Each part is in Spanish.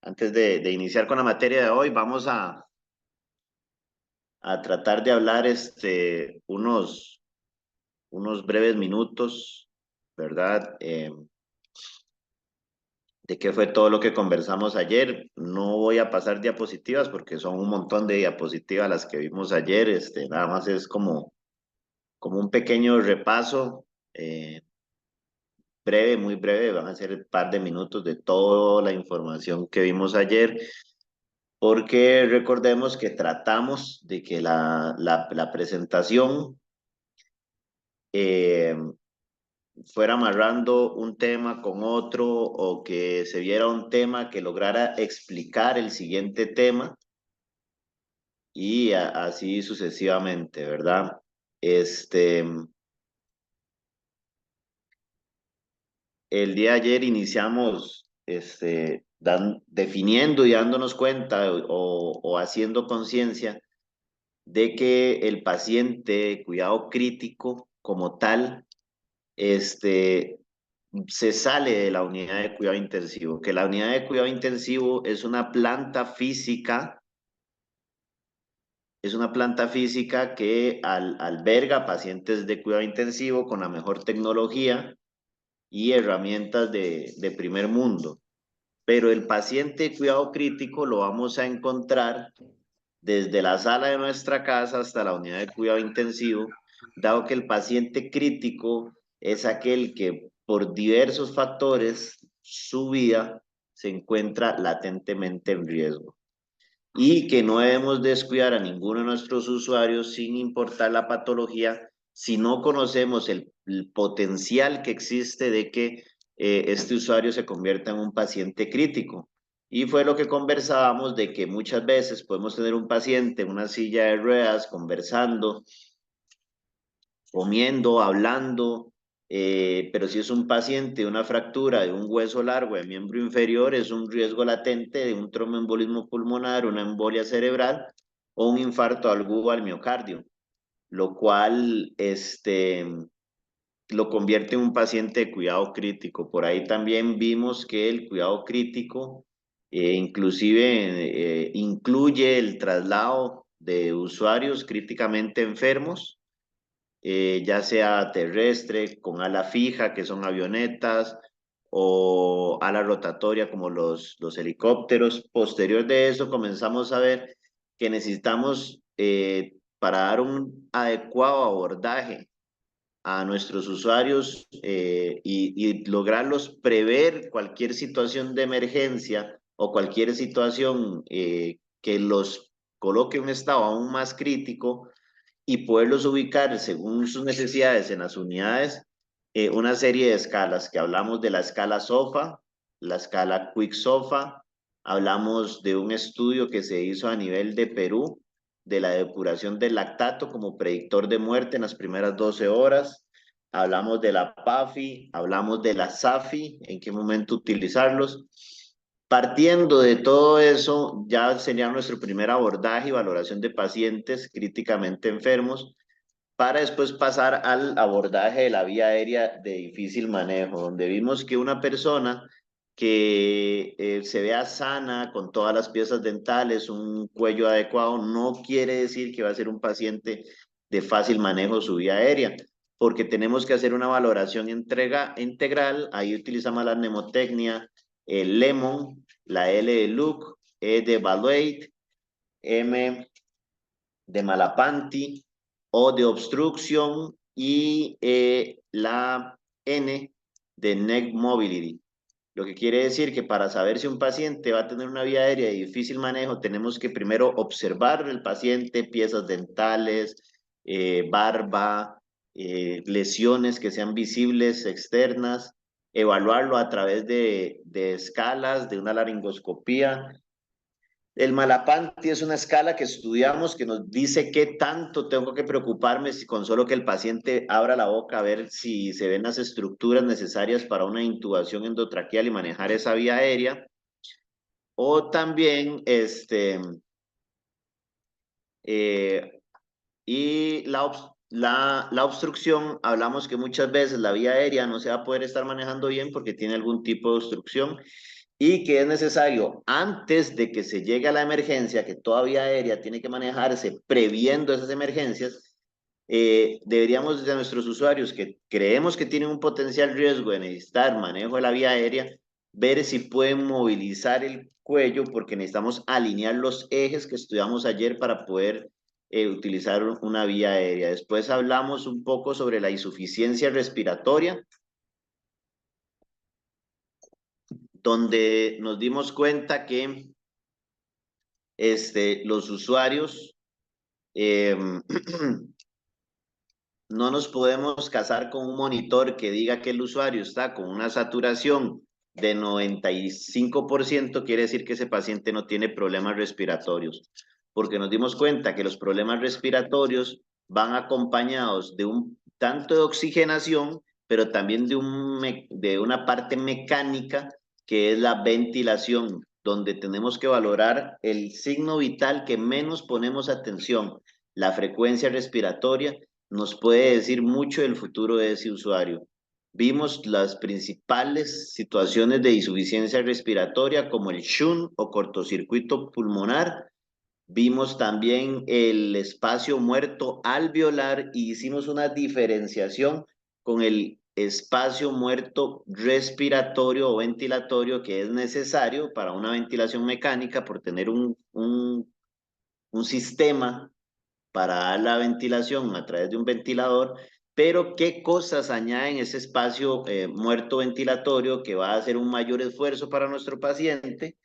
Antes de iniciar con la materia de hoy, vamos a tratar de hablar unos breves minutos, ¿verdad? De qué fue todo lo que conversamos ayer. No voy a pasar diapositivas porque son un montón de diapositivas las que vimos ayer. Nada más es como un pequeño repaso, breve, muy breve. Van a ser un par de minutos de toda la información que vimos ayer. Porque recordemos que tratamos de que la presentación eh, fuera amarrando un tema con otro o que se viera un tema que lograra explicar el siguiente tema y así sucesivamente, ¿verdad? Este, el día de ayer iniciamos definiendo y dándonos cuenta o haciendo conciencia de que el paciente de cuidado crítico como tal, se sale de la unidad de cuidado intensivo, que la unidad de cuidado intensivo es una planta física que alberga pacientes de cuidado intensivo con la mejor tecnología y herramientas de primer mundo. Pero el paciente de cuidado crítico lo vamos a encontrar desde la sala de nuestra casa hasta la unidad de cuidado intensivo, dado que el paciente crítico es aquel que por diversos factores su vida se encuentra latentemente en riesgo y que no debemos descuidar a ninguno de nuestros usuarios sin importar la patología si no conocemos el potencial que existe de que este usuario se convierta en un paciente crítico. Y fue lo que conversábamos de que muchas veces podemos tener un paciente en una silla de ruedas conversando, comiendo, hablando, pero si es un paciente de una fractura de un hueso largo de miembro inferior, es un riesgo latente de un tromboembolismo pulmonar, una embolia cerebral o un infarto agudo al miocardio, lo cual lo convierte en un paciente de cuidado crítico. Por ahí también vimos que el cuidado crítico inclusive incluye el traslado de usuarios críticamente enfermos, ya sea terrestre, con ala fija, que son avionetas, o ala rotatoria, como los helicópteros. Posterior de eso, comenzamos a ver que necesitamos, para dar un adecuado abordaje a nuestros usuarios y lograrlos prever cualquier situación de emergencia o cualquier situación que los coloque en un estado aún más crítico, y poderlos ubicar según sus necesidades en las unidades, una serie de escalas, que hablamos de la escala SOFA, la escala Quick SOFA, hablamos de un estudio que se hizo a nivel de Perú, de la depuración del lactato como predictor de muerte en las primeras 12 horas, hablamos de la PAFI, hablamos de la SAFI, en qué momento utilizarlos. Partiendo de todo eso, ya sería nuestro primer abordaje y valoración de pacientes críticamente enfermos, para después pasar al abordaje de la vía aérea de difícil manejo, donde vimos que una persona que se vea sana, con todas las piezas dentales, un cuello adecuado, no quiere decir que va a ser un paciente de fácil manejo su vía aérea, porque tenemos que hacer una valoración integral. Ahí utilizamos la mnemotecnia, el Lemon, la L de Look, E de Evaluate, M de Malapanti, O de Obstruction y la N de Neck Mobility. Lo que quiere decir que para saber si un paciente va a tener una vía aérea de difícil manejo, tenemos que primero observar el paciente, piezas dentales, barba, lesiones que sean visibles externas, evaluarlo a través de escalas, de una laringoscopía. El Malapanti es una escala que estudiamos que nos dice qué tanto tengo que preocuparme si con solo que el paciente abra la boca a ver si se ven las estructuras necesarias para una intubación endotraqueal y manejar esa vía aérea. O también, eh, y la obstrucción, hablamos que muchas veces la vía aérea no se va a poder estar manejando bien porque tiene algún tipo de obstrucción. y que es necesario antes de que se llegue a la emergencia, que toda vía aérea tiene que manejarse previendo esas emergencias, deberíamos de nuestros usuarios que creemos que tienen un potencial riesgo de necesitar manejo de la vía aérea, ver si pueden movilizar el cuello porque necesitamos alinear los ejes que estudiamos ayer para poder utilizar una vía aérea. Después hablamos un poco sobre la insuficiencia respiratoria, donde nos dimos cuenta que los usuarios eh, no nos podemos casar con un monitor que diga que el usuario está con una saturación de 95%, quiere decir que ese paciente no tiene problemas respiratorios, porque nos dimos cuenta que los problemas respiratorios van acompañados de un tanto de oxigenación, pero también de una parte mecánica que es la ventilación, donde tenemos que valorar el signo vital que menos ponemos atención, la frecuencia respiratoria nos puede decir mucho del futuro de ese usuario. Vimos las principales situaciones de insuficiencia respiratoria como el shunt o cortocircuito pulmonar. Vimos también el espacio muerto alveolar y hicimos una diferenciación con el espacio muerto respiratorio o ventilatorio que es necesario para una ventilación mecánica por tener un sistema para dar la ventilación a través de un ventilador, pero qué cosas añaden ese espacio muerto ventilatorio que va a hacer un mayor esfuerzo para nuestro paciente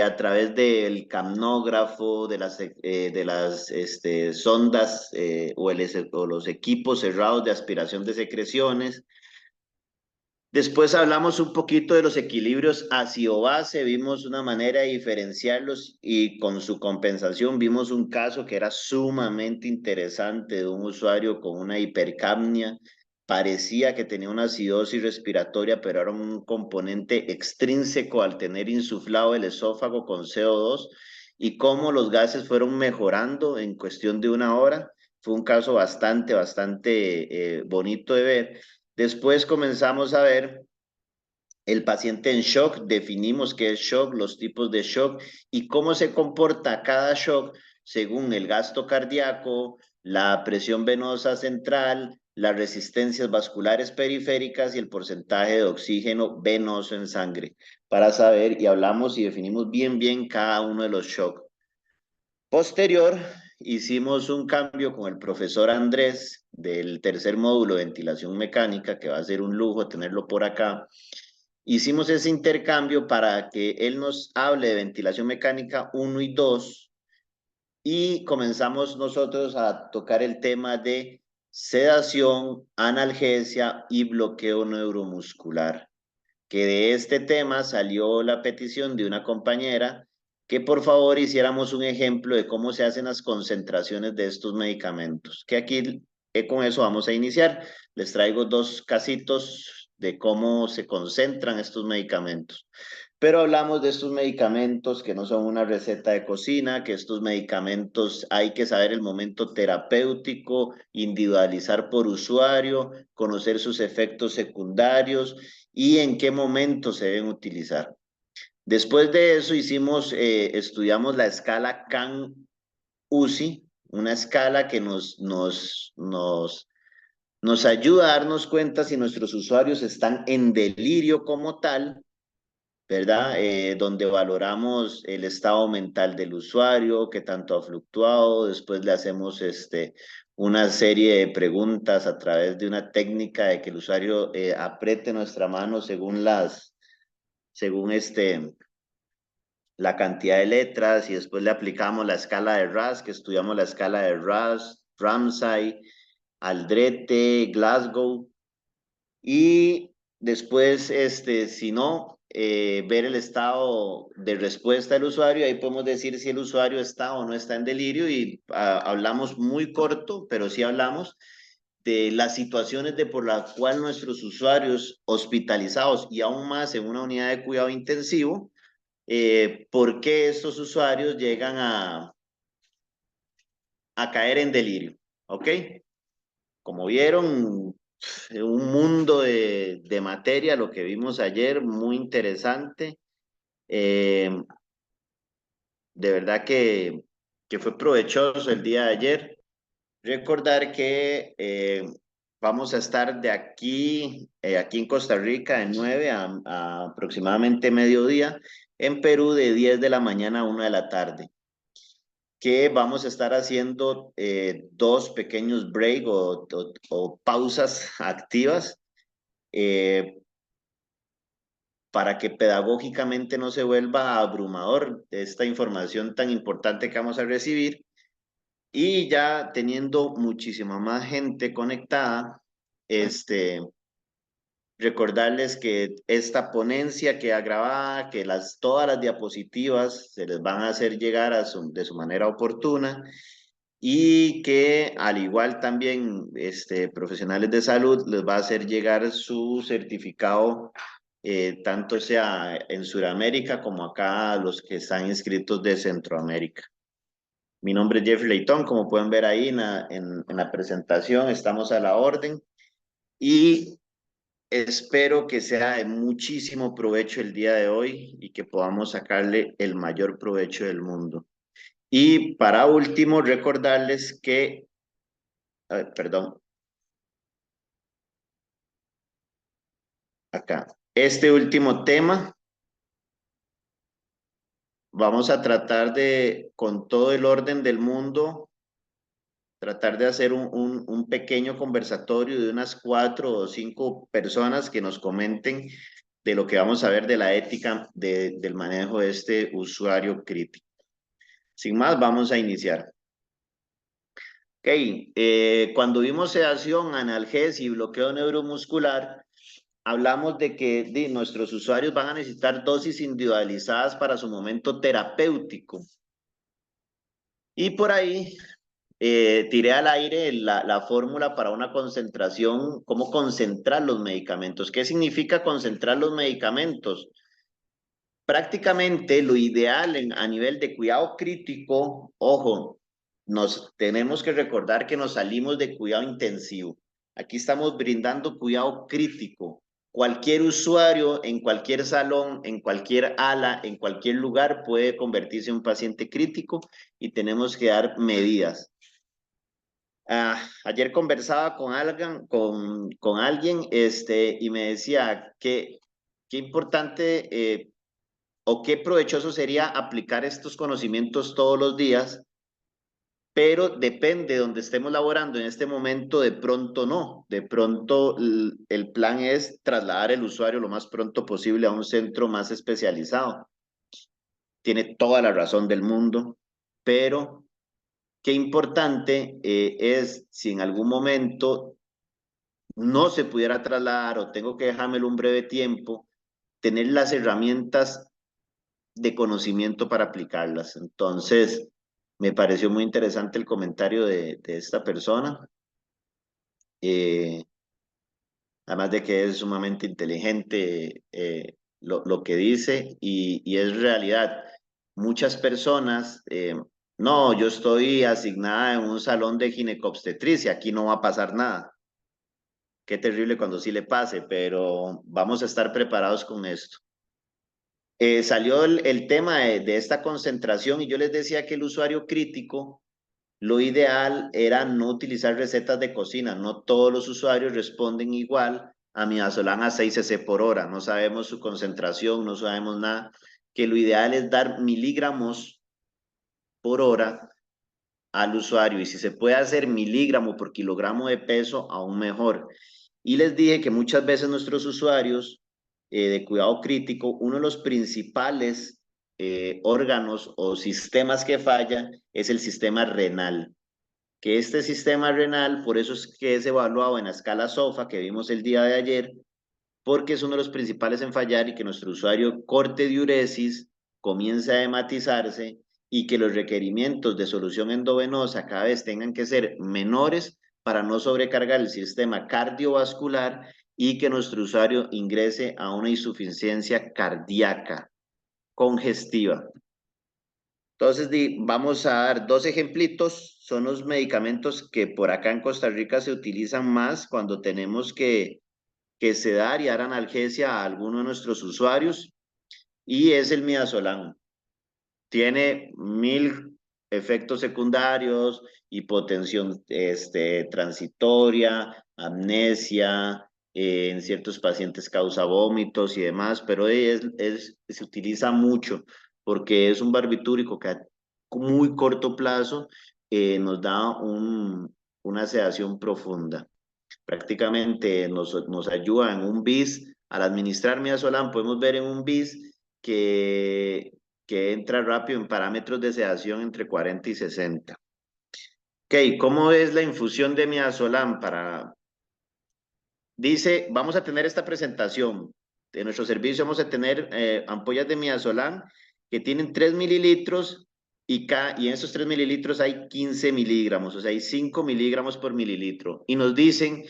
a través del camnógrafo, de las sondas o los equipos cerrados de aspiración de secreciones. Después hablamos un poquito de los equilibrios ácido-base, vimos una manera de diferenciarlos y con su compensación vimos un caso que era sumamente interesante de un usuario con una hipercapnia. Parecía que tenía una acidosis respiratoria, pero era un componente extrínseco al tener insuflado el esófago con CO2 y cómo los gases fueron mejorando en cuestión de una hora. Fue un caso bastante bonito de ver. Después comenzamos a ver el paciente en shock, definimos qué es shock, los tipos de shock y cómo se comporta cada shock según el gasto cardíaco, la presión venosa central, las resistencias vasculares periféricas y el porcentaje de oxígeno venoso en sangre, para saber y hablamos y definimos bien cada uno de los shocks. Posterior, hicimos un cambio con el profesor Andrés del tercer módulo de ventilación mecánica, que va a ser un lujo tenerlo por acá. Hicimos ese intercambio para que él nos hable de ventilación mecánica 1 y 2 y comenzamos nosotros a tocar el tema de sedación, analgesia y bloqueo neuromuscular, que de este tema salió la petición de una compañera que por favor hiciéramos un ejemplo de cómo se hacen las concentraciones de estos medicamentos, que aquí con eso vamos a iniciar. Les traigo dos casitos de cómo se concentran estos medicamentos. Pero hablamos de estos medicamentos que no son una receta de cocina, que estos medicamentos hay que saber el momento terapéutico, individualizar por usuario, conocer sus efectos secundarios y en qué momento se deben utilizar. Después de eso estudiamos la escala CAN-UCI, una escala que nos ayuda a darnos cuenta si nuestros usuarios están en delirio como tal, ¿verdad? Donde valoramos el estado mental del usuario, qué tanto ha fluctuado, después le hacemos una serie de preguntas a través de una técnica de que el usuario apriete nuestra mano según la cantidad de letras y después le aplicamos la escala de RAS, que estudiamos la escala de RAS, Ramsay, Aldrete, Glasgow, y después, si no, ver el estado de respuesta del usuario, ahí podemos decir si el usuario está o no está en delirio y hablamos muy corto, pero sí hablamos de las situaciones de por las cuales nuestros usuarios hospitalizados y aún más en una unidad de cuidado intensivo, por qué estos usuarios llegan a caer en delirio, ¿ok? Como vieron, un mundo de materia, lo que vimos ayer, muy interesante. Eh, de verdad que fue provechoso el día de ayer. Recordar que vamos a estar de aquí en Costa Rica, de 9 a aproximadamente mediodía, en Perú de 10 de la mañana a 1 de la tarde, que vamos a estar haciendo dos pequeños break o pausas activas eh, para que pedagógicamente no se vuelva abrumador esta información tan importante que vamos a recibir. Y ya teniendo muchísima más gente conectada, recordarles que esta ponencia queda grabada, que todas las diapositivas se les van a hacer llegar de su manera oportuna y que al igual también profesionales de salud les va a hacer llegar su certificado, tanto sea en Sudamérica como acá a los que están inscritos de Centroamérica. Mi nombre es Jeffrey Leitón, como pueden ver ahí en la presentación, estamos a la orden y espero que sea de muchísimo provecho el día de hoy y que podamos sacarle el mayor provecho del mundo. Y para último, recordarles que, perdón, acá, este último tema, vamos a tratar de, con todo el orden del mundo, tratar de hacer un pequeño conversatorio de unas 4 o 5 personas que nos comenten de lo que vamos a ver de la ética del manejo de este usuario crítico. Sin más, vamos a iniciar. Ok, cuando vimos sedación, analgesia y bloqueo neuromuscular, hablamos de que nuestros usuarios van a necesitar dosis individualizadas para su momento terapéutico. Y por ahí tiré al aire la fórmula para una concentración, cómo concentrar los medicamentos. ¿Qué significa concentrar los medicamentos? Prácticamente lo ideal a nivel de cuidado crítico, ojo, nos tenemos que recordar que nos salimos de cuidado intensivo. Aquí estamos brindando cuidado crítico. Cualquier usuario en cualquier salón, en cualquier ala, en cualquier lugar puede convertirse en un paciente crítico y tenemos que dar medidas. Ayer conversaba con alguien y me decía que qué importante o qué provechoso sería aplicar estos conocimientos todos los días, pero depende de donde estemos laborando en este momento, de pronto no. De pronto el plan es trasladar el usuario lo más pronto posible a un centro más especializado. Tiene toda la razón del mundo, pero qué importante es si en algún momento no se pudiera trasladar o tengo que dejármelo un breve tiempo, tener las herramientas de conocimiento para aplicarlas. Entonces, me pareció muy interesante el comentario de esta persona, eh, además de que es sumamente inteligente lo que dice y es realidad. Muchas personas, no, yo estoy asignada en un salón de ginecobstetricia, aquí no va a pasar nada. Qué terrible cuando sí le pase, pero vamos a estar preparados con esto. Salió el tema de esta concentración y yo les decía que el usuario crítico, lo ideal era no utilizar recetas de cocina. No todos los usuarios responden igual a midazolam a 6 cc por hora. No sabemos su concentración, no sabemos nada. Que lo ideal es dar miligramos por hora al usuario y si se puede hacer miligramo por kilogramo de peso, aún mejor. Y les dije que muchas veces nuestros usuarios de cuidado crítico, uno de los principales órganos o sistemas que fallan es el sistema renal. Que este sistema renal, por eso es que es evaluado en la escala SOFA que vimos el día de ayer, porque es uno de los principales en fallar y que nuestro usuario corte diuresis, comience a hematizarse y que los requerimientos de solución endovenosa cada vez tengan que ser menores para no sobrecargar el sistema cardiovascular y que nuestro usuario ingrese a una insuficiencia cardíaca congestiva. Entonces, vamos a dar 2 ejemplitos. Son los medicamentos que por acá en Costa Rica se utilizan más cuando tenemos que sedar y dar analgesia a alguno de nuestros usuarios. y es el midazolam. Tiene 1000 efectos secundarios, hipotensión transitoria, amnesia, en ciertos pacientes causa vómitos y demás, pero se utiliza mucho porque es un barbitúrico que a muy corto plazo nos da una sedación profunda. Prácticamente nos ayuda en un BIS. Al administrar midazolam podemos ver en un BIS que entra rápido en parámetros de sedación entre 40 y 60. Ok, ¿cómo es la infusión de midazolam? Dice, vamos a tener esta presentación. De nuestro servicio vamos a tener ampollas de midazolam que tienen 3 mililitros y en esos 3 mililitros hay 15 miligramos, o sea, hay 5 miligramos por mililitro. Y nos dicen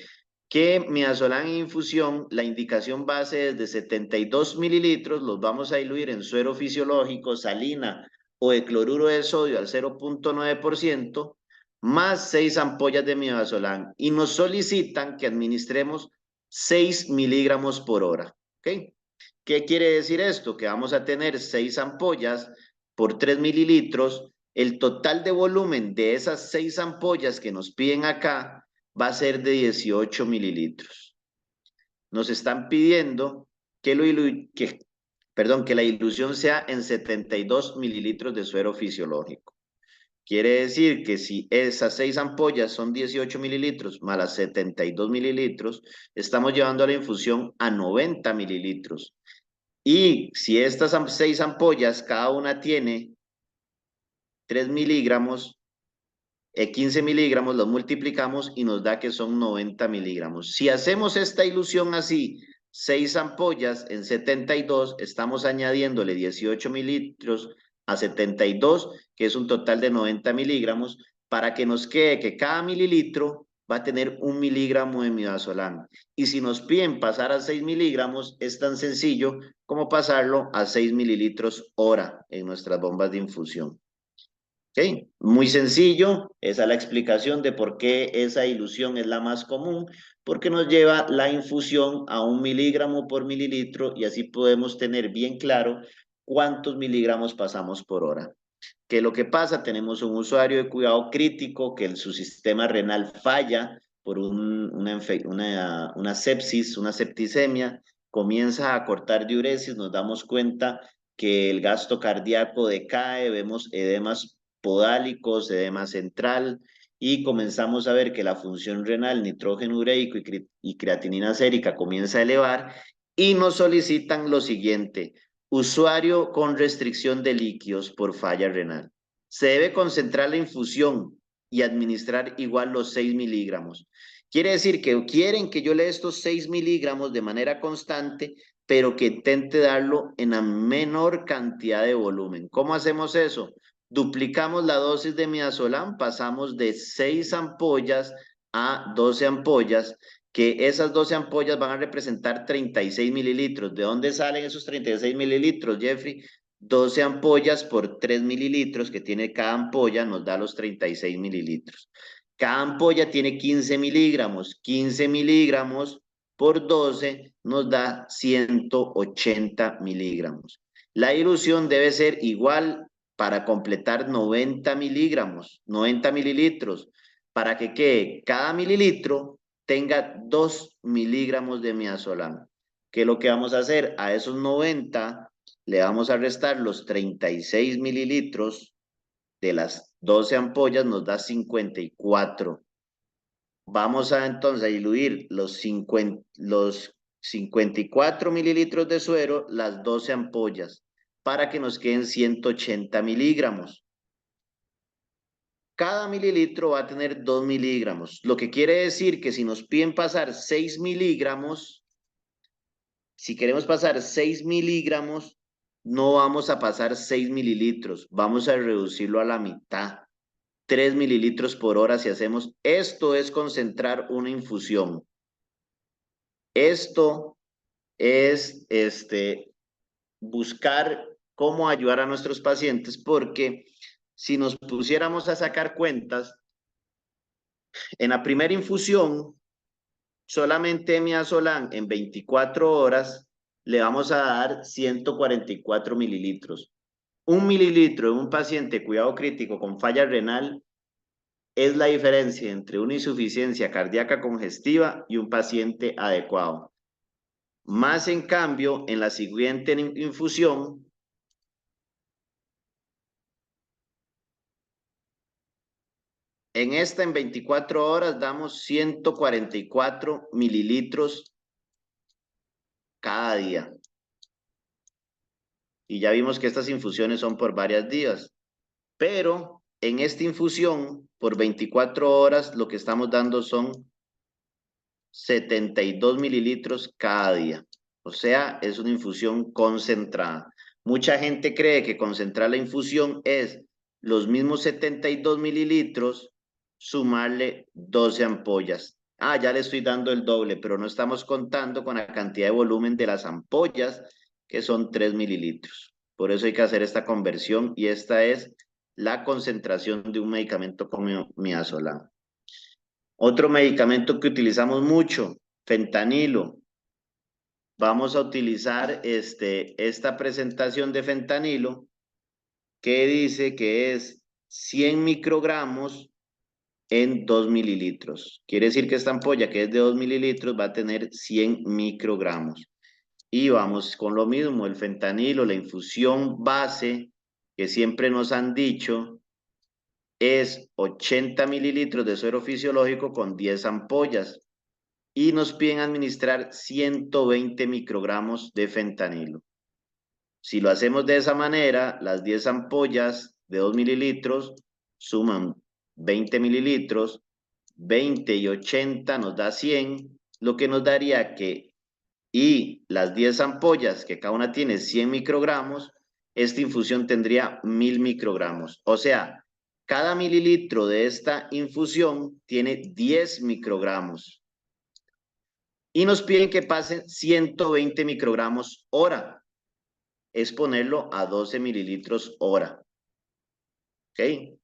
que midazolam en infusión, la indicación base es de 72 mililitros, los vamos a diluir en suero fisiológico, salina o de cloruro de sodio al 0,9%, más 6 ampollas de midazolam. Y nos solicitan que administremos 6 miligramos por hora. ¿Ok? ¿Qué quiere decir esto? Que vamos a tener 6 ampollas por 3 mililitros. El total de volumen de esas 6 ampollas que nos piden acá va a ser de 18 mililitros. Nos están pidiendo que, que la dilución sea en 72 mililitros de suero fisiológico. Quiere decir que si esas 6 ampollas son 18 mililitros más las 72 mililitros, estamos llevando la infusión a 90 mililitros. Y si estas 6 ampollas, cada una tiene 3 miligramos, 15 miligramos, los multiplicamos y nos da que son 90 miligramos. Si hacemos esta ilusión así, 6 ampollas en 72, estamos añadiéndole 18 mililitros a 72, que es un total de 90 miligramos, para que nos quede que cada mililitro va a tener 1 miligramo de midazolam. Y si nos piden pasar a 6 miligramos, es tan sencillo como pasarlo a 6 mililitros hora en nuestras bombas de infusión. ¿Ok? Muy sencillo, esa es la explicación de por qué esa ilusión es la más común, porque nos lleva la infusión a 1 miligramo por mililitro y así podemos tener bien claro cuántos miligramos pasamos por hora. ¿Qué es lo que pasa? Tenemos un usuario de cuidado crítico que su sistema renal falla por una sepsis, una septicemia, comienza a cortar diuresis, nos damos cuenta que el gasto cardíaco decae, vemos edemas podálicos, edema central, y comenzamos a ver que la función renal, nitrógeno ureico y creatinina sérica comienza a elevar y nos solicitan lo siguiente: usuario con restricción de líquidos por falla renal. Se debe concentrar la infusión y administrar igual los 6 miligramos. Quiere decir que quieren que yo lea estos 6 miligramos de manera constante, pero que intente darlo en la menor cantidad de volumen. ¿Cómo hacemos eso? Duplicamos la dosis de midazolam, pasamos de 6 ampollas a 12 ampollas, que esas 12 ampollas van a representar 36 mililitros. ¿De dónde salen esos 36 mililitros, Jeffrey? 12 ampollas por 3 mililitros que tiene cada ampolla nos da los 36 mililitros. Cada ampolla tiene 15 miligramos. 15 miligramos por 12 nos da 180 miligramos. La dilución debe ser igual para completar 90 miligramos, 90 mililitros, para que quede cada mililitro tenga 2 miligramos de midazolam. ¿Qué es lo que vamos a hacer? A esos 90 le vamos a restar los 36 mililitros de las 12 ampollas, nos da 54. Vamos a entonces a diluir los 54 mililitros de suero, las 12 ampollas, para que nos queden 180 miligramos. Cada mililitro va a tener 2 miligramos, lo que quiere decir que si nos piden pasar 6 miligramos, si queremos pasar 6 miligramos, no vamos a pasar 6 mililitros, vamos a reducirlo a la mitad. 3 mililitros por hora si hacemos. Esto es concentrar una infusión. Esto es buscar cómo ayudar a nuestros pacientes, porque si nos pusiéramos a sacar cuentas, en la primera infusión, solamente midazolam en 24 horas le vamos a dar 144 mililitros. 1 mililitro en un paciente de cuidado crítico con falla renal es la diferencia entre una insuficiencia cardíaca congestiva y un paciente adecuado. Más en cambio, en la siguiente infusión, en esta en 24 horas damos 144 mililitros cada día. Y ya vimos que estas infusiones son por varios días. Pero en esta infusión, por 24 horas, lo que estamos dando son 72 mililitros cada día. O sea, es una infusión concentrada. Mucha gente cree que concentrar la infusión es los mismos 72 mililitros, sumarle 12 ampollas. Ah, ya le estoy dando el doble, pero no estamos contando con la cantidad de volumen de las ampollas, que son 3 mililitros. Por eso hay que hacer esta conversión y esta es la concentración de un medicamento como midazolam. Otro medicamento que utilizamos mucho, fentanilo. Vamos a utilizar esta presentación de fentanilo que dice que es 100 microgramos en 2 mililitros. Quiere decir que esta ampolla que es de 2 mililitros va a tener 100 microgramos. Y vamos con lo mismo, el fentanilo, la infusión base que siempre nos han dicho es 80 mililitros de suero fisiológico con 10 ampollas. Y nos piden administrar 120 microgramos de fentanilo. Si lo hacemos de esa manera, las 10 ampollas de 2 mililitros suman 20 mililitros, 20 y 80 nos da 100, lo que nos daría que, y las 10 ampollas, que cada una tiene 100 microgramos, esta infusión tendría 1000 microgramos. O sea, cada mililitro de esta infusión tiene 10 microgramos. Y nos piden que pasen 120 microgramos hora. Es ponerlo a 12 mililitros hora. ¿Ok?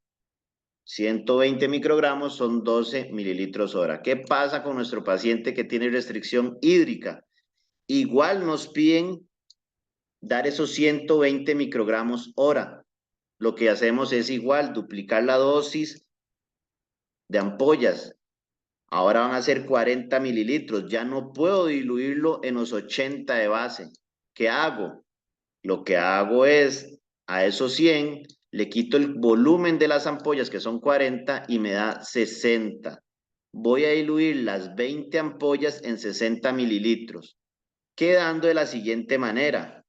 120 microgramos son 12 mililitros hora. ¿Qué pasa con nuestro paciente que tiene restricción hídrica? Igual nos piden dar esos 120 microgramos hora. Lo que hacemos es igual, duplicar la dosis de ampollas. Ahora van a ser 40 mililitros. Ya no puedo diluirlo en los 80 de base. ¿Qué hago? Lo que hago es, a esos 100, le quito el volumen de las ampollas, que son 40, y me da 60. Voy a diluir las 20 ampollas en 60 mililitros, quedando de la siguiente manera.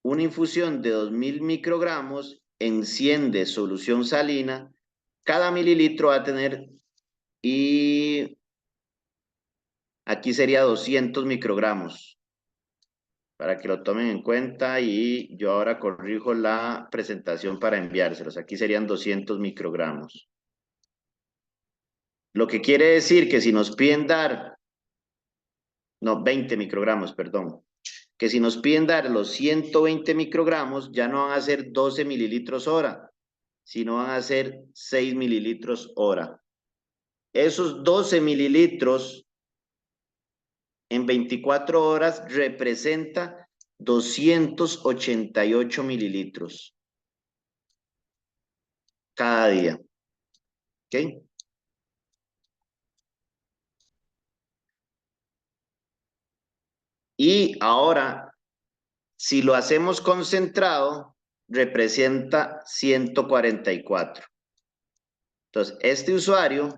Una infusión de 2000 microgramos en 100 de solución salina, cada mililitro va a tener, y aquí sería 200 microgramos. Para que lo tomen en cuenta y yo ahora corrijo la presentación para enviárselos. Aquí serían 200 microgramos. Lo que quiere decir que si nos piden dar, no, 20 microgramos, perdón, que si nos piden dar los 120 microgramos, ya no van a ser 12 mililitros hora, sino van a ser 6 mililitros hora. Esos 12 mililitros en 24 horas representa 288 mililitros cada día. ¿Ok? Y ahora, si lo hacemos concentrado, representa 144. Entonces, este usuario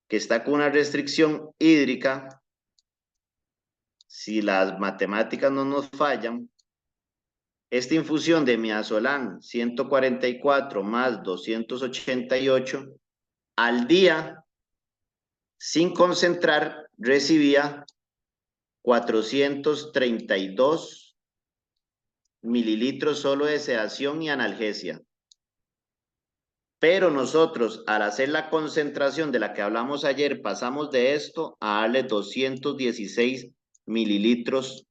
que está con una restricción hídrica, si las matemáticas no nos fallan, esta infusión de midazolam 144 más 288 al día, sin concentrar, recibía 432 mililitros solo de sedación y analgesia. Pero nosotros, al hacer la concentración de la que hablamos ayer, pasamos de esto a darle 216 mililitros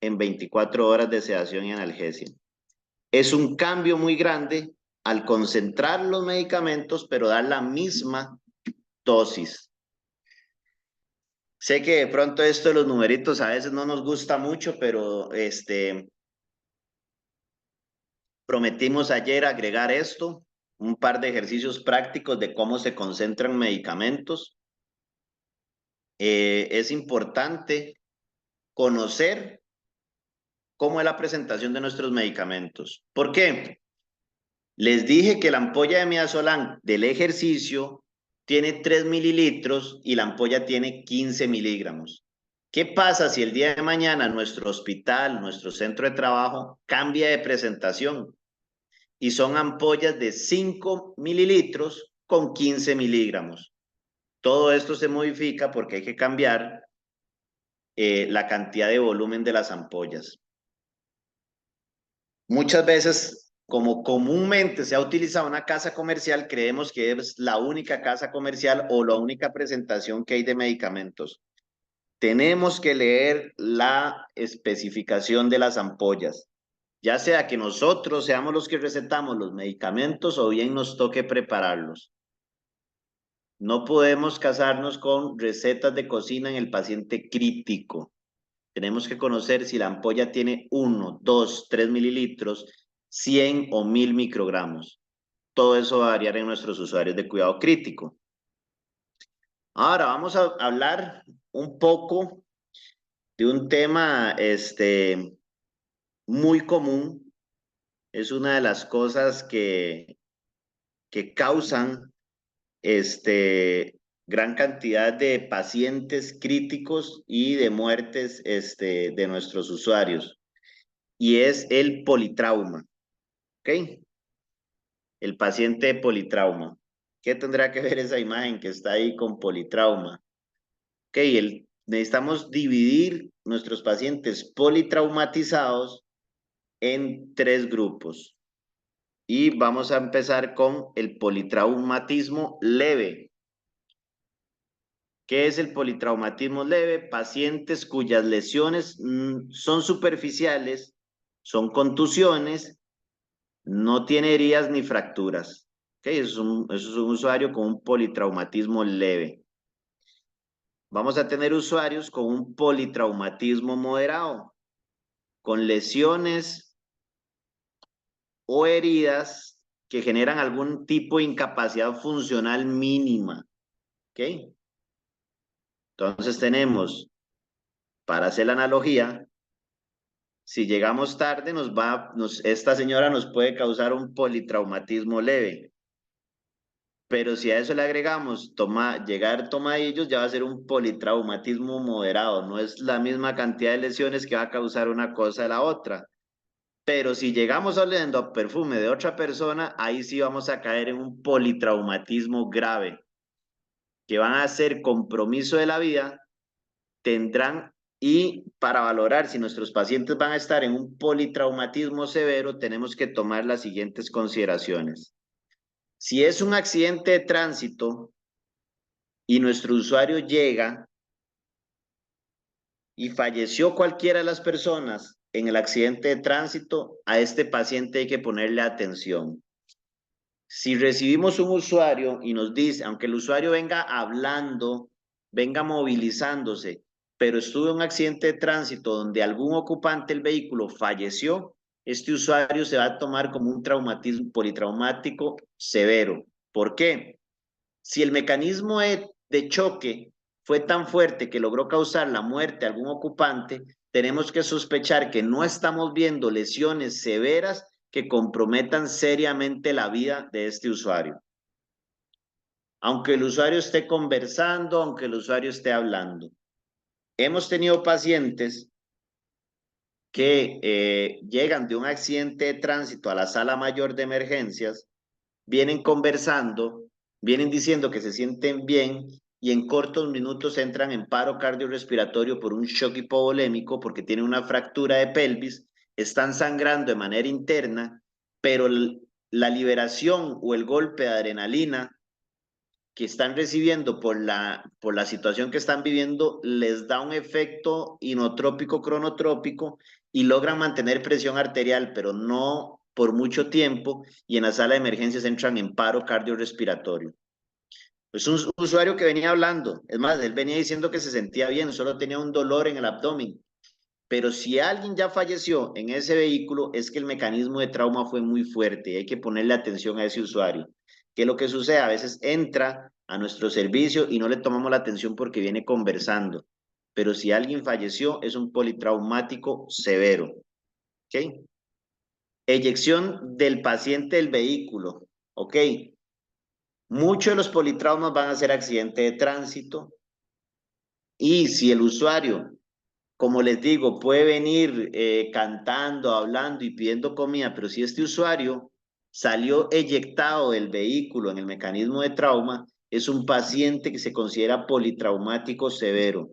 en 24 horas de sedación y analgesia. Es un cambio muy grande al concentrar los medicamentos, pero dar la misma dosis. Sé que de pronto esto de los numeritos a veces no nos gusta mucho, pero prometimos ayer agregar esto, un par de ejercicios prácticos de cómo se concentran medicamentos. Es importante conocer cómo es la presentación de nuestros medicamentos. ¿Por qué? Les dije que la ampolla de midazolam del ejercicio tiene 3 mililitros y la ampolla tiene 15 miligramos. ¿Qué pasa si el día de mañana nuestro hospital, nuestro centro de trabajo cambia de presentación y son ampollas de 5 mililitros con 15 miligramos? Todo esto se modifica porque hay que cambiar la cantidad de volumen de las ampollas. Muchas veces, como comúnmente se ha utilizado una casa comercial, creemos que es la única casa comercial o la única presentación que hay de medicamentos. Tenemos que leer la especificación de las ampollas, ya sea que nosotros seamos los que recetamos los medicamentos o bien nos toque prepararlos. No podemos casarnos con recetas de cocina en el paciente crítico. Tenemos que conocer si la ampolla tiene 1, 2, 3 mililitros, 100 o 1000 microgramos. Todo eso va a variar en nuestros usuarios de cuidado crítico. Ahora vamos a hablar un poco de un tema muy común. Es una de las cosas que causan gran cantidad de pacientes críticos y de muertes de nuestros usuarios. Y es el politrauma, ¿ok? El paciente politrauma. ¿Qué tendrá que ver esa imagen que está ahí con politrauma? Ok, necesitamos dividir nuestros pacientes politraumatizados en 3 grupos. Y vamos a empezar con el politraumatismo leve. ¿Qué es el politraumatismo leve? Pacientes cuyas lesiones son superficiales, son contusiones, no tiene heridas ni fracturas. Okay, eso es un usuario con un politraumatismo leve. Vamos a tener usuarios con un politraumatismo moderado, con lesiones o heridas que generan algún tipo de incapacidad funcional mínima. ¿Okay? Entonces tenemos, para hacer la analogía, si llegamos tarde, esta señora nos puede causar un politraumatismo leve. Pero si a eso le agregamos llegar tomadillos, ya va a ser un politraumatismo moderado. No es la misma cantidad de lesiones que va a causar una cosa de la otra. Pero si llegamos oliendo a perfume de otra persona, ahí sí vamos a caer en un politraumatismo grave, que van a ser compromiso de la vida, tendrán, y para valorar si nuestros pacientes van a estar en un politraumatismo severo, tenemos que tomar las siguientes consideraciones. Si es un accidente de tránsito y nuestro usuario llega y falleció cualquiera de las personas en el accidente de tránsito, a este paciente hay que ponerle atención. Si recibimos un usuario y nos dice, aunque el usuario venga hablando, venga movilizándose, pero estuvo en un accidente de tránsito donde algún ocupante del vehículo falleció, este usuario se va a tomar como un traumatismo politraumático severo. ¿Por qué? Si el mecanismo de choque fue tan fuerte que logró causar la muerte a algún ocupante, tenemos que sospechar que no estamos viendo lesiones severas que comprometan seriamente la vida de este usuario. Aunque el usuario esté conversando, aunque el usuario esté hablando. Hemos tenido pacientes que llegan de un accidente de tránsito a la sala mayor de emergencias, vienen conversando, vienen diciendo que se sienten bien y en cortos minutos entran en paro cardiorrespiratorio por un shock hipovolémico porque tienen una fractura de pelvis, están sangrando de manera interna, pero la liberación o el golpe de adrenalina que están recibiendo por la situación que están viviendo les da un efecto inotrópico cronotrópico y logran mantener presión arterial, pero no por mucho tiempo, y en la sala de emergencias entran en paro cardiorrespiratorio. Es un usuario que venía hablando. Es más, él venía diciendo que se sentía bien, solo tenía un dolor en el abdomen. Pero si alguien ya falleció en ese vehículo, es que el mecanismo de trauma fue muy fuerte y hay que ponerle atención a ese usuario. ¿Qué es lo que sucede? A veces entra a nuestro servicio y no le tomamos la atención porque viene conversando. Pero si alguien falleció, es un politraumático severo. ¿Ok? Eyección del paciente del vehículo. ¿Ok? Muchos de los politraumas van a ser accidente de tránsito y si el usuario, como les digo, puede venir cantando, hablando y pidiendo comida, pero si este usuario salió eyectado del vehículo en el mecanismo de trauma, es un paciente que se considera politraumático severo.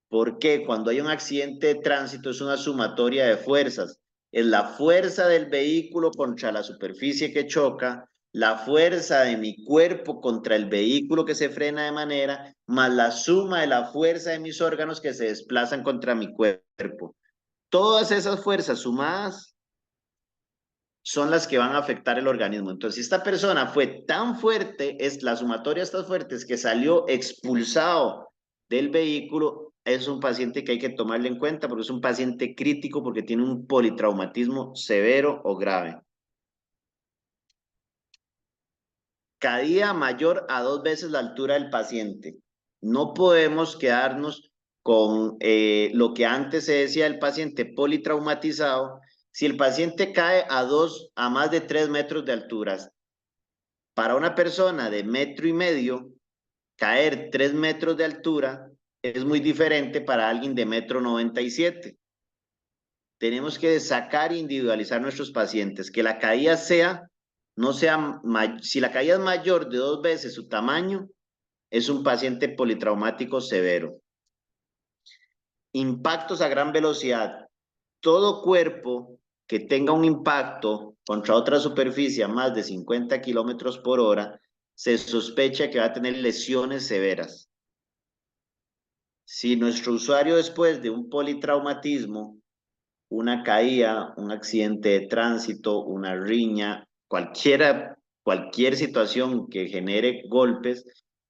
¿Por qué? Cuando hay un accidente de tránsito es una sumatoria de fuerzas. Es la fuerza del vehículo contra la superficie que choca, la fuerza de mi cuerpo contra el vehículo que se frena de manera, más la suma de la fuerza de mis órganos que se desplazan contra mi cuerpo. Todas esas fuerzas sumadas son las que van a afectar el organismo. Entonces, si esta persona fue tan fuerte, es la sumatoria de estas fuertes que salió expulsado del vehículo, es un paciente que hay que tomarle en cuenta porque es un paciente crítico porque tiene un politraumatismo severo o grave. Caída mayor a 2 veces la altura del paciente. No podemos quedarnos con lo que antes se decía del paciente politraumatizado. Si el paciente cae a más de 3 metros de altura, para una persona de 1,5 metros, caer 3 metros de altura es muy diferente para alguien de 1,97 m. Tenemos que sacar e individualizar nuestros pacientes, que la caída sea, no sea, si la caída es mayor de 2 veces su tamaño, es un paciente politraumático severo. Impactos a gran velocidad. Todo cuerpo que tenga un impacto contra otra superficie a más de 50 km/h se sospecha que va a tener lesiones severas. Si nuestro usuario después de un politraumatismo, una caída, un accidente de tránsito, una riña, cualquier situación que genere golpes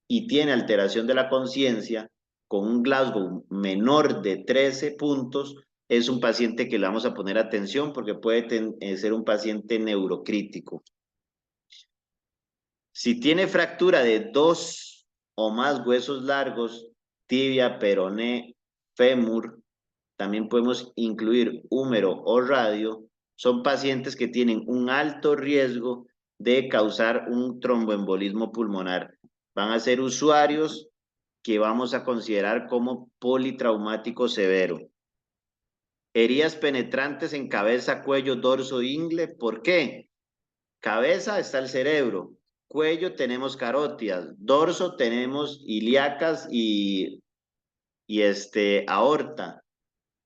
y tiene alteración de la conciencia con un Glasgow menor de 13 puntos, es un paciente que le vamos a poner atención porque puede ser un paciente neurocrítico. Si tiene fractura de 2 o más huesos largos, tibia, peroné, fémur, también podemos incluir húmero o radio, son pacientes que tienen un alto riesgo de causar un tromboembolismo pulmonar. Van a ser usuarios que vamos a considerar como politraumático severo. Heridas penetrantes en cabeza, cuello, dorso, ingle. ¿Por qué? Cabeza está el cerebro, cuello tenemos carótidas, dorso tenemos ilíacas y aorta.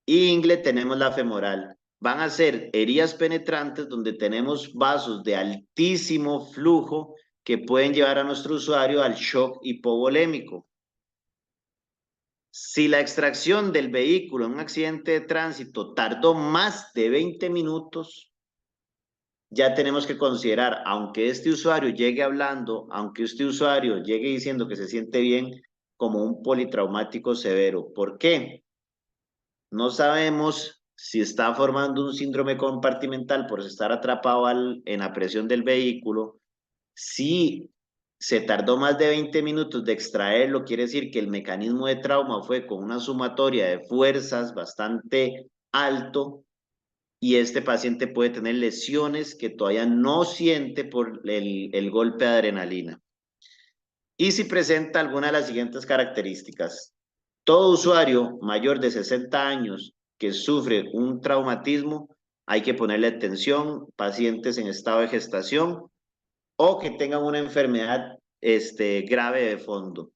Ingle tenemos la femoral. Van a ser heridas penetrantes donde tenemos vasos de altísimo flujo que pueden llevar a nuestro usuario al shock hipovolémico. Si la extracción del vehículo en un accidente de tránsito tardó más de 20 minutos, ya tenemos que considerar, aunque este usuario llegue hablando, aunque este usuario llegue diciendo que se siente bien, como un politraumático severo. ¿Por qué? No sabemos si está formando un síndrome compartimental por estar atrapado en la presión del vehículo. Si se tardó más de 20 minutos de extraerlo, quiere decir que el mecanismo de trauma fue con una sumatoria de fuerzas bastante alto y este paciente puede tener lesiones que todavía no siente por el golpe de adrenalina. Y si presenta alguna de las siguientes características. Todo usuario mayor de 60 años que sufre un traumatismo, hay que ponerle atención, pacientes en estado de gestación o que tengan una enfermedad grave de fondo.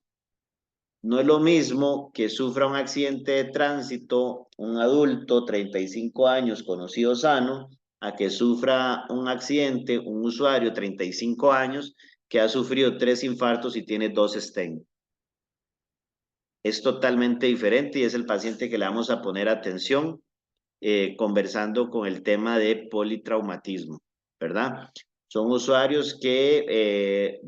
No es lo mismo que sufra un accidente de tránsito un adulto, 35 años, conocido sano, a que sufra un accidente un usuario, 35 años, que ha sufrido 3 infartos y tiene 2 stents. Es totalmente diferente y es el paciente que le vamos a poner atención conversando con el tema de politraumatismo, ¿verdad? Son usuarios que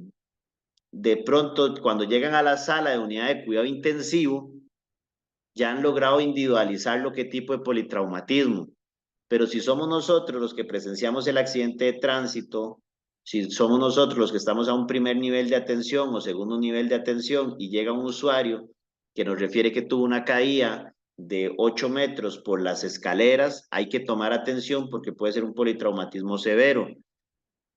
de pronto cuando llegan a la sala de unidad de cuidado intensivo, ya han logrado individualizar lo que tipo de politraumatismo. Pero si somos nosotros los que presenciamos el accidente de tránsito, si somos nosotros los que estamos a un primer nivel de atención o segundo nivel de atención y llega un usuario que nos refiere que tuvo una caída de 8 metros por las escaleras, hay que tomar atención porque puede ser un politraumatismo severo.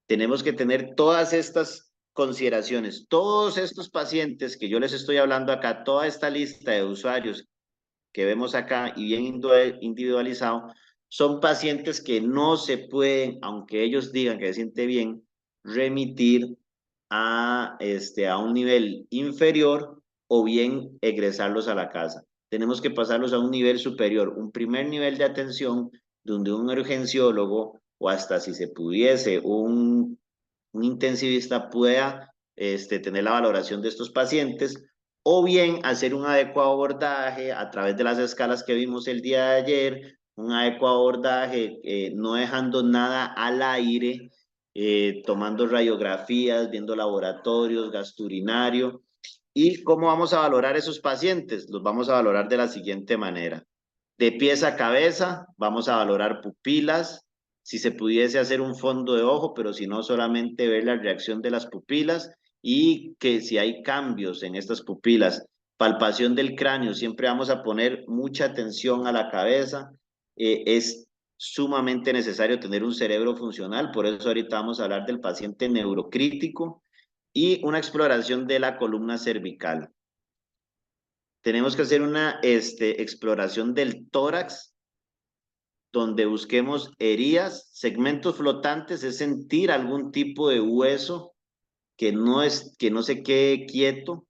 Tenemos que tener todas estas consideraciones. Todos estos pacientes que yo les estoy hablando acá, toda esta lista de usuarios que vemos acá y bien individualizado, son pacientes que no se pueden, aunque ellos digan que se siente bien, remitir a un nivel inferior o bien egresarlos a la casa. Tenemos que pasarlos a un nivel superior, un primer nivel de atención donde un urgenciólogo o hasta si se pudiese un intensivista pueda tener la valoración de estos pacientes o bien hacer un adecuado abordaje a través de las escalas que vimos el día de ayer, un adecuado abordaje no dejando nada al aire, tomando radiografías, viendo laboratorios, gasturinario. ¿Y cómo vamos a valorar esos pacientes? Los vamos a valorar de la siguiente manera. De pies a cabeza, vamos a valorar pupilas, si se pudiese hacer un fondo de ojo, pero si no, solamente ver la reacción de las pupilas y que si hay cambios en estas pupilas, palpación del cráneo, siempre vamos a poner mucha atención a la cabeza. Es sumamente necesario tener un cerebro funcional, por eso ahorita vamos a hablar del paciente neurocrítico y una exploración de la columna cervical. Tenemos que hacer una exploración del tórax, donde busquemos heridas, segmentos flotantes, es sentir algún tipo de hueso que no se quede quieto.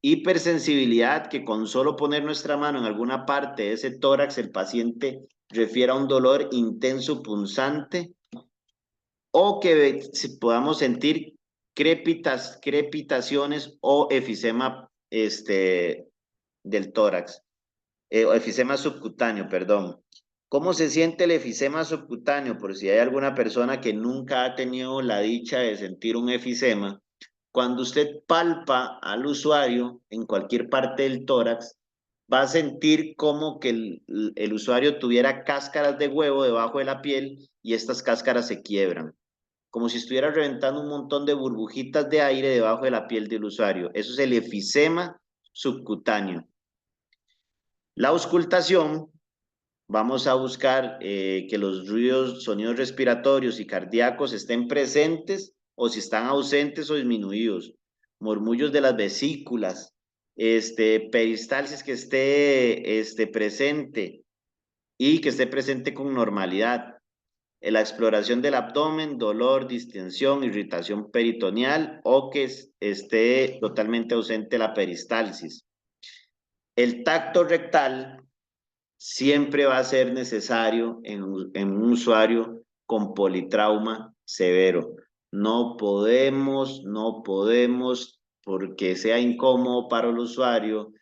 Hipersensibilidad, que con solo poner nuestra mano en alguna parte de ese tórax, el paciente refiere a un dolor intenso, punzante, o que podamos sentir crepitaciones o efisema del tórax, o efisema subcutáneo, perdón. ¿Cómo se siente el efisema subcutáneo? Por si hay alguna persona que nunca ha tenido la dicha de sentir un efisema, cuando usted palpa al usuario en cualquier parte del tórax, va a sentir como que el usuario tuviera cáscaras de huevo debajo de la piel y estas cáscaras se quiebran, como si estuviera reventando un montón de burbujitas de aire debajo de la piel del usuario. Eso es el efisema subcutáneo. La auscultación, vamos a buscar que los ruidos, sonidos respiratorios y cardíacos estén presentes o si están ausentes o disminuidos. Murmullos de las vesículas, peristalsis que esté presente y que esté presente con normalidad. La exploración del abdomen, dolor, distensión, irritación peritoneal o que esté totalmente ausente la peristalsis. El tacto rectal siempre va a ser necesario en un usuario con politrauma severo. No podemos, porque sea incómodo para el usuario,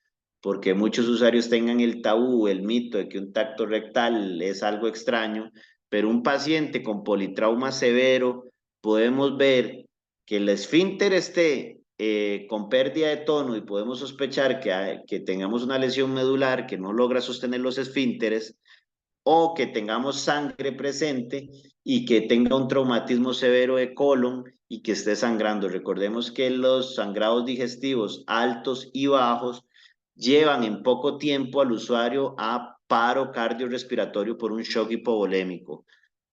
porque muchos usuarios tengan el tabú, el mito de que un tacto rectal es algo extraño, pero un paciente con politrauma severo, podemos ver que el esfínter esté con pérdida de tono y podemos sospechar que tengamos una lesión medular que no logra sostener los esfínteres o que tengamos sangre presente y que tenga un traumatismo severo de colon y que esté sangrando. Recordemos que los sangrados digestivos altos y bajos llevan en poco tiempo al usuario a paro cardiorrespiratorio por un shock hipovolémico.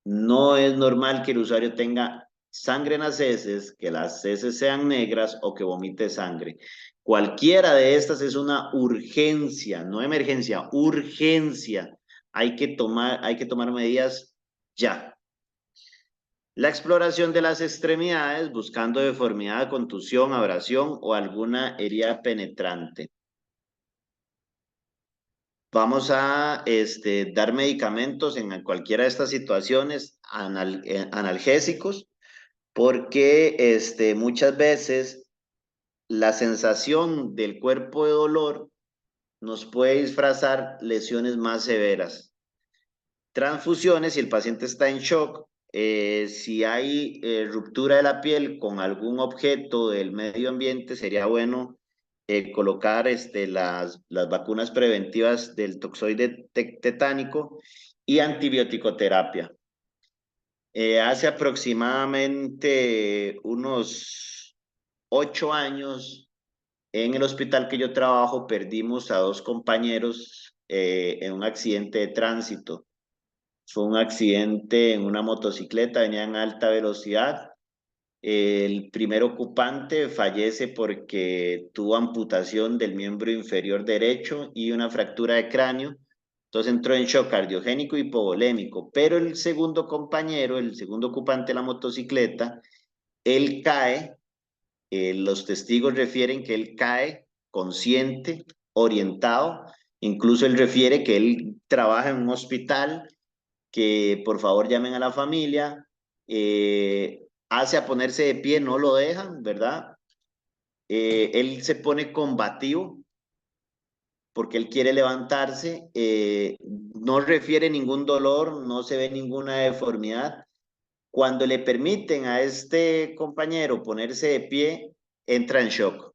No es normal que el usuario tenga sangre en las heces, que las heces sean negras o que vomite sangre. Cualquiera de estas es una urgencia, no emergencia, urgencia. Hay que tomar medidas ya. La exploración de las extremidades buscando deformidad, contusión, abrasión o alguna herida penetrante. Vamos a dar medicamentos en cualquiera de estas situaciones analgésicos porque muchas veces la sensación del cuerpo de dolor nos puede disfrazar lesiones más severas. Transfusiones, si el paciente está en shock, Si hay ruptura de la piel con algún objeto del medio ambiente, sería bueno colocar las vacunas preventivas del toxoide tetánico y antibiótico-terapia. Hace aproximadamente unos 8 años, en el hospital que yo trabajo, perdimos a 2 compañeros en un accidente de tránsito. Fue un accidente en una motocicleta, venía en alta velocidad. El primer ocupante fallece porque tuvo amputación del miembro inferior derecho y una fractura de cráneo. Entonces entró en shock cardiogénico y hipovolémico. Pero el segundo compañero, el segundo ocupante de la motocicleta, él cae. Los testigos refieren que él cae consciente, orientado. Incluso él refiere que él trabaja en un hospital, que por favor llamen a la familia. Hace a ponerse de pie, no lo dejan, ¿verdad? Él se pone combativo porque él quiere levantarse, no refiere ningún dolor, no se ve ninguna deformidad. Cuando le permiten a este compañero ponerse de pie, entra en shock.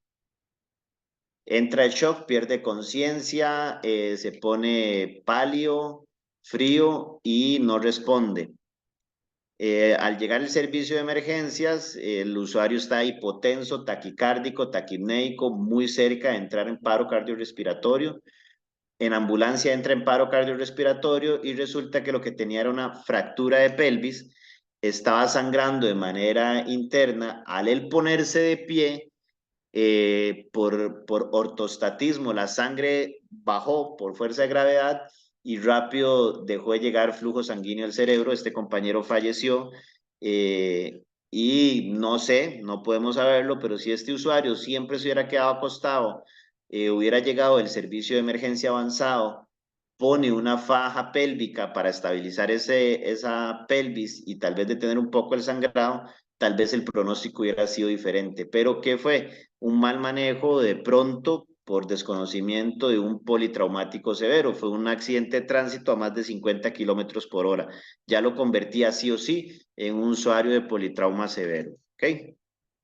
Entra en shock, pierde conciencia, se pone pálido, frío y no responde. Al llegar el servicio de emergencias, el usuario está hipotenso, taquicárdico, taquipnéico, muy cerca de entrar en paro cardiorrespiratorio. En ambulancia entra en paro cardiorrespiratorio y resulta que lo que tenía era una fractura de pelvis, estaba sangrando de manera interna. Al él ponerse de pie, por ortostatismo, la sangre bajó por fuerza de gravedad y rápido dejó de llegar flujo sanguíneo al cerebro. Este compañero falleció, y no sé, no podemos saberlo, pero si este usuario siempre se hubiera quedado acostado, hubiera llegado el servicio de emergencia avanzado, pone una faja pélvica para estabilizar esa pelvis y tal vez detener un poco el sangrado, tal vez el pronóstico hubiera sido diferente. Pero ¿qué fue? Un mal manejo de pronto por desconocimiento de un politraumático severo. Fue un accidente de tránsito a más de 50 kilómetros por hora. Ya lo convertía sí o sí en un usuario de politrauma severo. ¿Ok?